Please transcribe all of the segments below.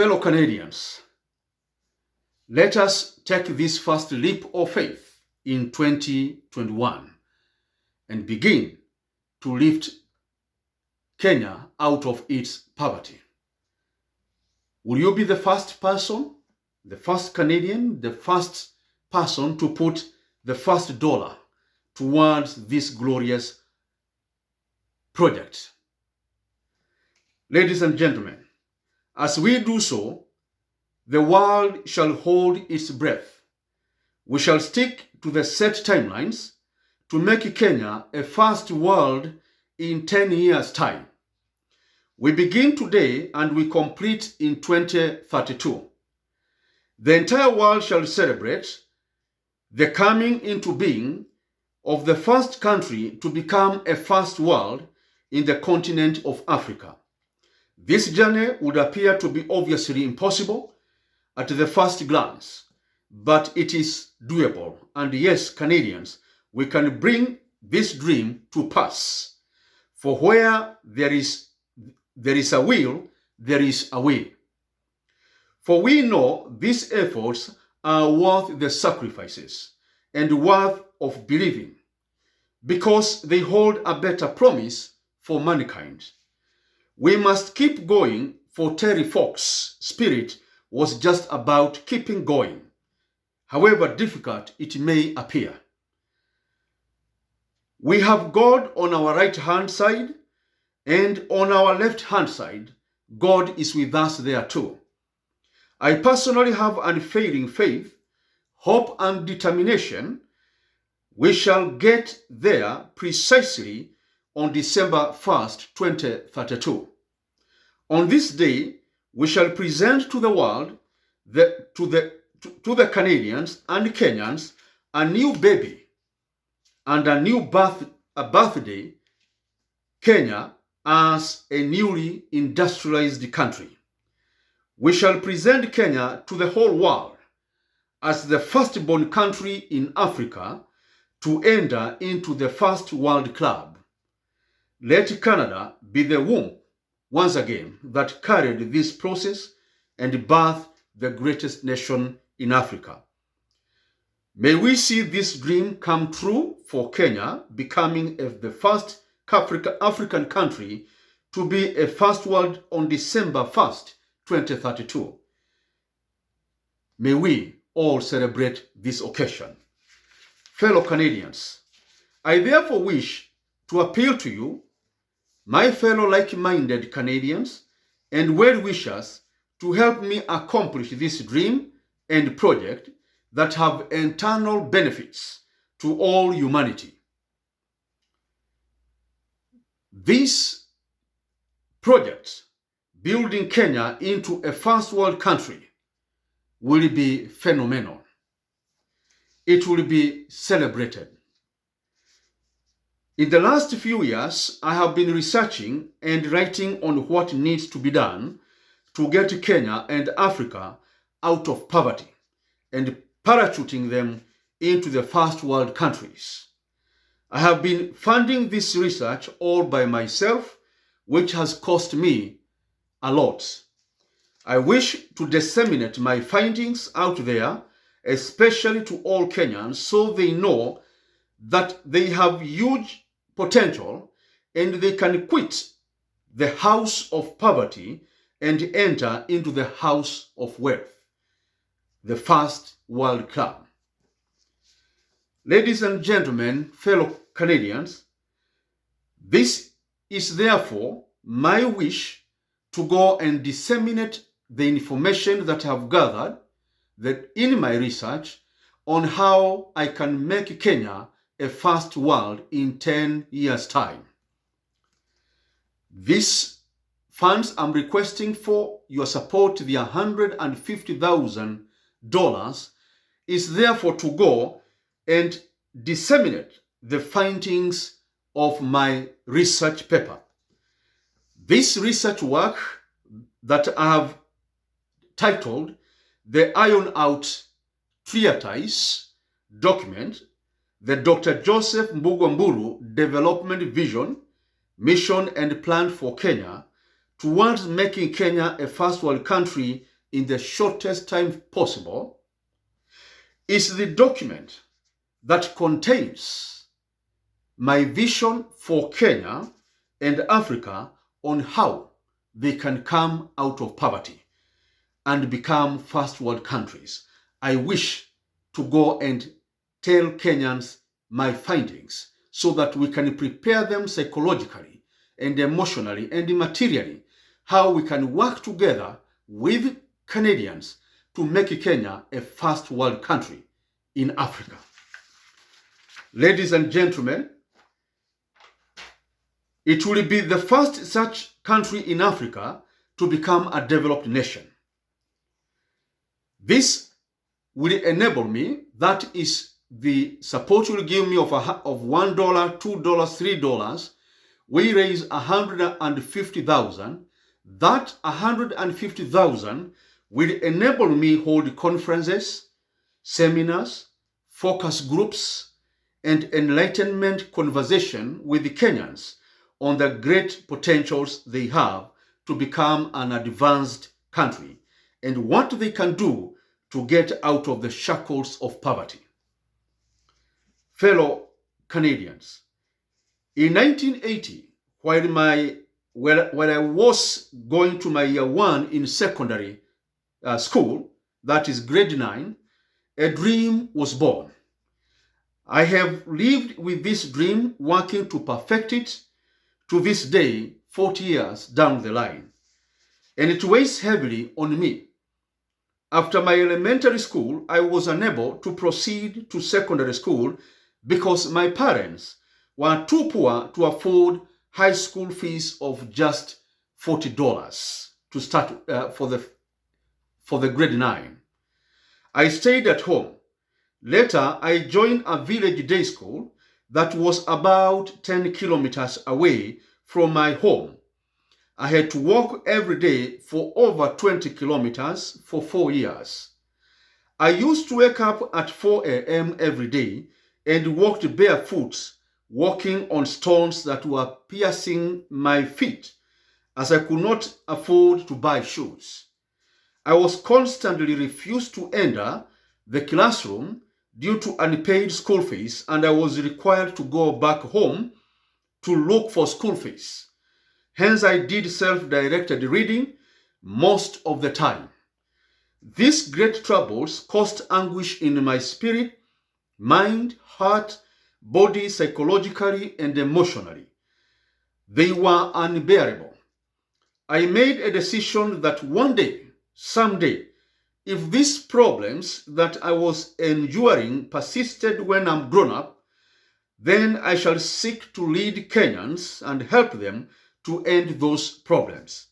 Fellow Canadians, let us take this first leap of faith in 2021 and begin to lift Kenya out of its poverty. Will you be the first person, the first Canadian, the first person to put the first dollar towards this glorious project? Ladies and gentlemen, as we do so, the world shall hold its breath. We shall stick to the set timelines to make Kenya a first world in 10 years' time. We begin today and we complete in 2032. The entire world shall celebrate the coming into being of the first country to become a first world in the continent of Africa. This journey would appear to be obviously impossible at the first glance, but it is doable. And yes, Canadians, we can bring this dream to pass. For where there is a will, there is a way. For we know these efforts are worth the sacrifices and worth of believing, because they hold a better promise for mankind. We must keep going, for Terry Fox's spirit was just about keeping going, however difficult it may appear. We have God on our right-hand side, and on our left-hand side, God is with us there too. I personally have unfailing faith, hope, and determination. We shall get there precisely on December 1st, 2032. On this day, we shall present to the world, to the Canadians and Kenyans, a new baby and a birthday, Kenya as a newly industrialized country. We shall present Kenya to the whole world as the firstborn country in Africa to enter into the First World Club. Let Canada be the womb, once again, that carried this process and birthed the greatest nation in Africa. May we see this dream come true for Kenya becoming the first African country to be a first world on December 1st, 2032. May we all celebrate this occasion. Fellow Canadians, I therefore wish to appeal to you, my fellow like-minded Canadians and well-wishers, to help me accomplish this dream and project that have eternal benefits to all humanity. This project, building Kenya into a first world country, will be phenomenal. It will be celebrated. In the last few years, I have been researching and writing on what needs to be done to get Kenya and Africa out of poverty and parachuting them into the first world countries. I have been funding this research all by myself, which has cost me a lot. I wish to disseminate my findings out there, especially to all Kenyans, so they know that they have huge potential and they can quit the house of poverty and enter into the house of wealth, the First World Club. Ladies and gentlemen, fellow Canadians, this is therefore my wish to go and disseminate the information that I have gathered in my research on how I can make Kenya a first world in 10 years' time. These funds I'm requesting for your support, the $150,000, is therefore to go and disseminate the findings of my research paper. This research work that I have titled the Iron Out Treatise document, the Dr. Joseph Mbugwamburu Development Vision, Mission and Plan for Kenya towards making Kenya a first world country in the shortest time possible is the document that contains my vision for Kenya and Africa on how they can come out of poverty and become first world countries. I wish to go and tell Kenyans my findings so that we can prepare them psychologically and emotionally and materially how we can work together with Canadians to make Kenya a first world country in Africa. Ladies and gentlemen, it will be the first such country in Africa to become a developed nation. This will enable me, that is the support you will give me of $1, $2, $3. We raise 150,000. That 150,000 will enable me hold conferences, seminars, focus groups, and enlightenment conversation with the Kenyans on the great potentials they have to become an advanced country and what they can do to get out of the shackles of poverty. Fellow Canadians, in 1980, while I was going to my year 1 in secondary school, that is grade 9, a dream was born. I have lived with this dream, working to perfect it to this day, 40 years down the line. And it weighs heavily on me. After my elementary school, I was unable to proceed to secondary school because my parents were too poor to afford high school fees of just $40 to start for the grade 9. I stayed at home. Later, I joined a village day school that was about 10 kilometers away from my home. I had to walk every day for over 20 kilometers for 4 years. I used to wake up at 4 a.m. every day and walked barefoot, walking on stones that were piercing my feet, as I could not afford to buy shoes. I was constantly refused to enter the classroom due to unpaid school fees, and I was required to go back home to look for school fees. Hence, I did self-directed reading most of the time. These great troubles caused anguish in my spirit, mind, heart, body, psychologically, and emotionally. They were unbearable. I made a decision that one day, someday, if these problems that I was enduring persisted when I'm grown up, then I shall seek to lead Kenyans and help them to end those problems.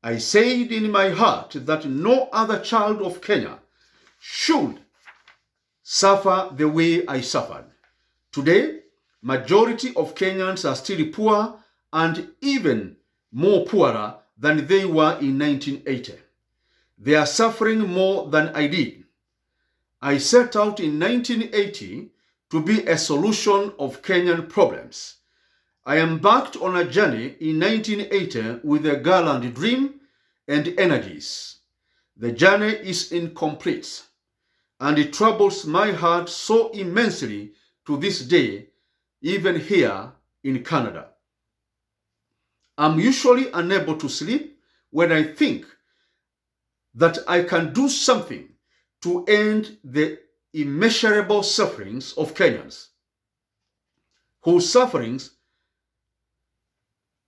I said in my heart that no other child of Kenya should suffer the way I suffered. Today, majority of Kenyans are still poor and even more poorer than they were in 1980. They are suffering more than I did. I set out in 1980 to be a solution of Kenyan problems. I embarked on a journey in 1980 with a gallant dream and energies. The journey is incomplete, and it troubles my heart so immensely to this day, even here in Canada. I'm usually unable to sleep when I think that I can do something to end the immeasurable sufferings of Kenyans, whose sufferings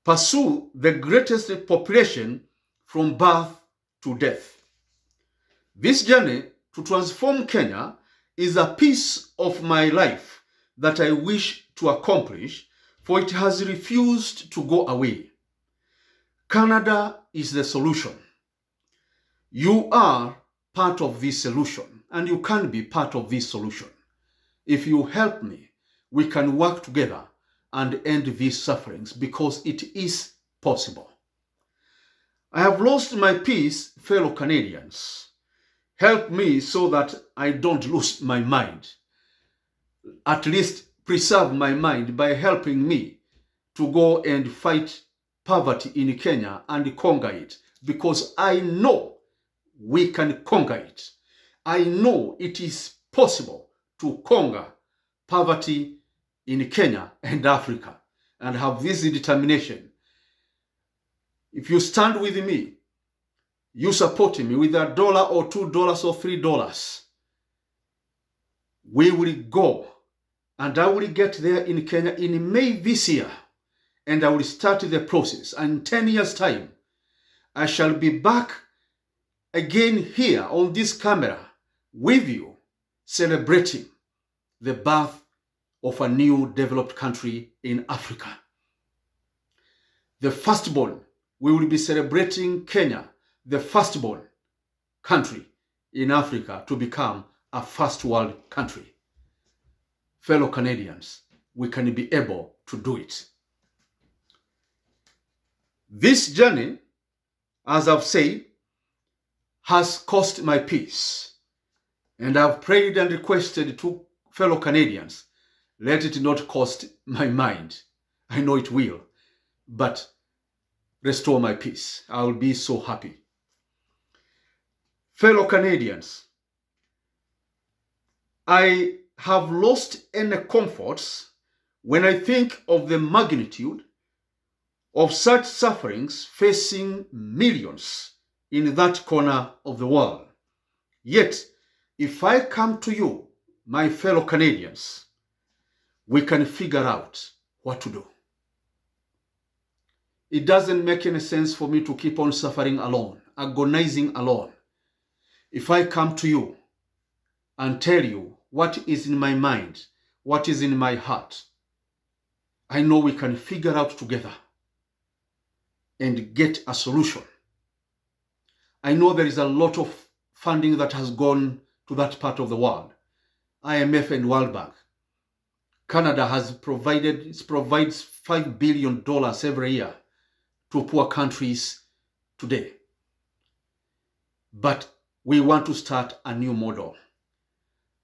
pursue the greatest population from birth to death. This journey to transform Kenya is a piece of my life that I wish to accomplish, for it has refused to go away. Canada is the solution. You are part of this solution, and you can be part of this solution. If you help me, we can work together and end these sufferings, because it is possible. I have lost my peace, fellow Canadians. Help me so that I don't lose my mind. At least preserve my mind by helping me to go and fight poverty in Kenya and conquer it, because I know we can conquer it. I know it is possible to conquer poverty in Kenya and Africa and have this determination. If you stand with me, you support me with $1 or $2 or $3, we will go and I will get there in Kenya in May this year and I will start the process. And in 10 years' time, I shall be back again here on this camera with you, celebrating the birth of a new developed country in Africa. The firstborn, we will be celebrating Kenya, the firstborn country in Africa to become a first world country. Fellow Canadians, we can be able to do it. This journey, as I've said, has cost my peace. And I've prayed and requested to fellow Canadians, let it not cost my mind. I know it will, but restore my peace. I will be so happy. Fellow Canadians, I have lost any comforts when I think of the magnitude of such sufferings facing millions in that corner of the world. Yet, if I come to you, my fellow Canadians, we can figure out what to do. It doesn't make any sense for me to keep on suffering alone, agonizing alone. If I come to you and tell you what is in my mind, what is in my heart, I know we can figure out together and get a solution. I know there is a lot of funding that has gone to that part of the world. IMF and World Bank. Canada provides $5 billion every year to poor countries today. But we want to start a new model.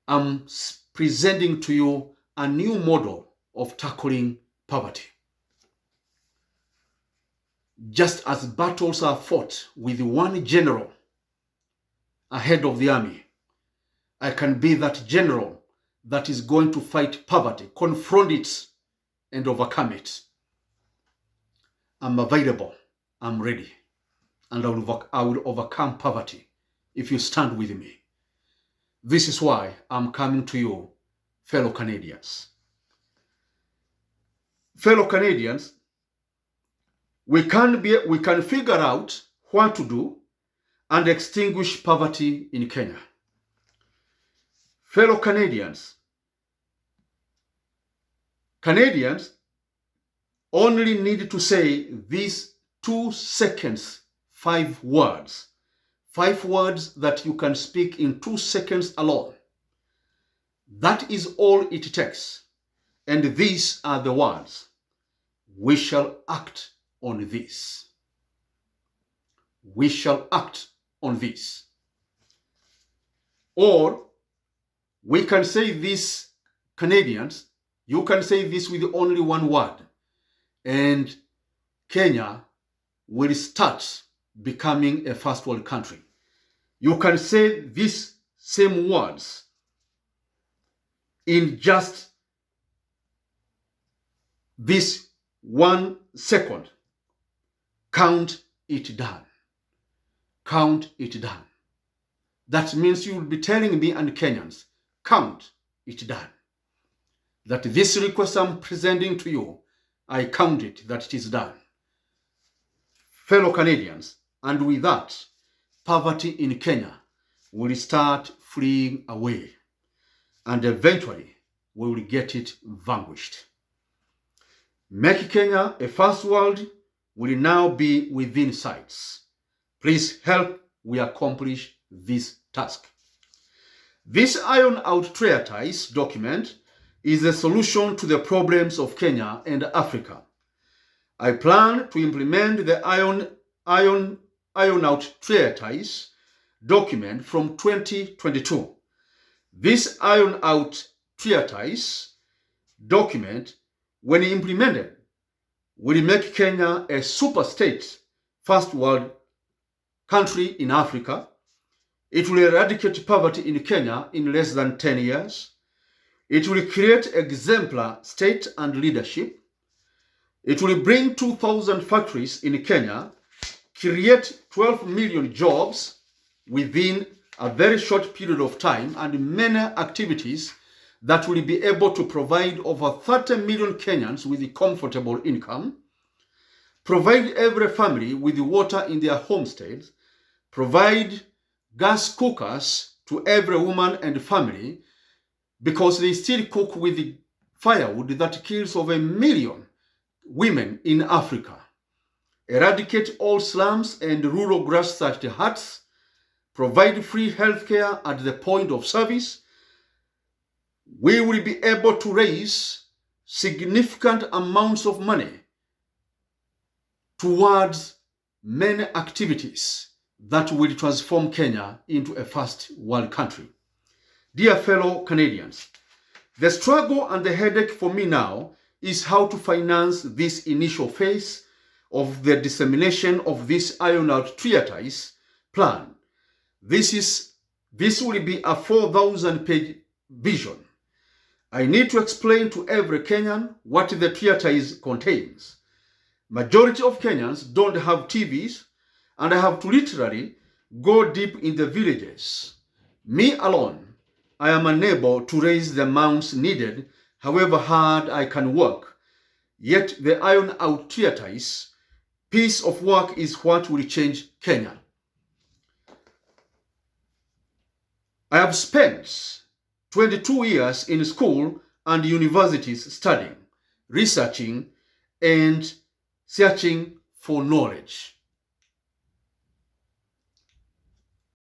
I'm presenting to you a new model of tackling poverty. Just as battles are fought with one general ahead of the army, I can be that general that is going to fight poverty, confront it, and overcome it. I'm available, I'm ready, and I will overcome poverty if you stand with me. This is why I'm coming to you, fellow Canadians. Fellow Canadians, we can figure out what to do and extinguish poverty in Kenya. Fellow Canadians only need to say these 2 seconds, 5 words. 5 words that you can speak in 2 seconds alone. That is all it takes. And these are the words. We shall act on this. We shall act on this. Or we can say this, Canadians, you can say this with only one word, and Kenya will start becoming a first world country. You can say these same words in just this 1 second. Count it done. Count it done. That means you will be telling me and Kenyans, count it done. That this request I'm presenting to you, I count it, that it is done. Fellow Canadians, and with that, poverty in Kenya will start fleeing away. And eventually, we will get it vanquished. Make Kenya a first world will now be within sights. Please help we accomplish this task. This Iron Out Treatise document is a solution to the problems of Kenya and Africa. I plan to implement the Iron Out Treatise document from 2022. This Iron Out Treatise document, when implemented, will make Kenya a super state, first world country in Africa, It will eradicate poverty in Kenya in less than 10 years. It will create exemplar state and leadership. It will bring 2,000 factories in Kenya, create 12 million jobs within a very short period of time, and many activities that will be able to provide over 30 million Kenyans with a comfortable income, provide every family with water in their homesteads, provide gas cookers to every woman and family, because they still cook with the firewood that kills over 1 million women in Africa. Eradicate all slums and rural grass-thatched huts, provide free healthcare at the point of service. We will be able to raise significant amounts of money towards many activities that will transform Kenya into a first world country. Dear fellow Canadians, the struggle and the headache for me now is how to finance this initial phase of the dissemination of this iron-out treatise plan. This will be a 4,000-page vision. I need to explain to every Kenyan what the treatise contains. Majority of Kenyans don't have TVs, and I have to literally go deep in the villages. Me alone, I am unable to raise the amounts needed, however hard I can work. Yet the iron-out treatise piece of work is what will change Kenya. I have spent 22 years in school and universities studying, researching, and searching for knowledge.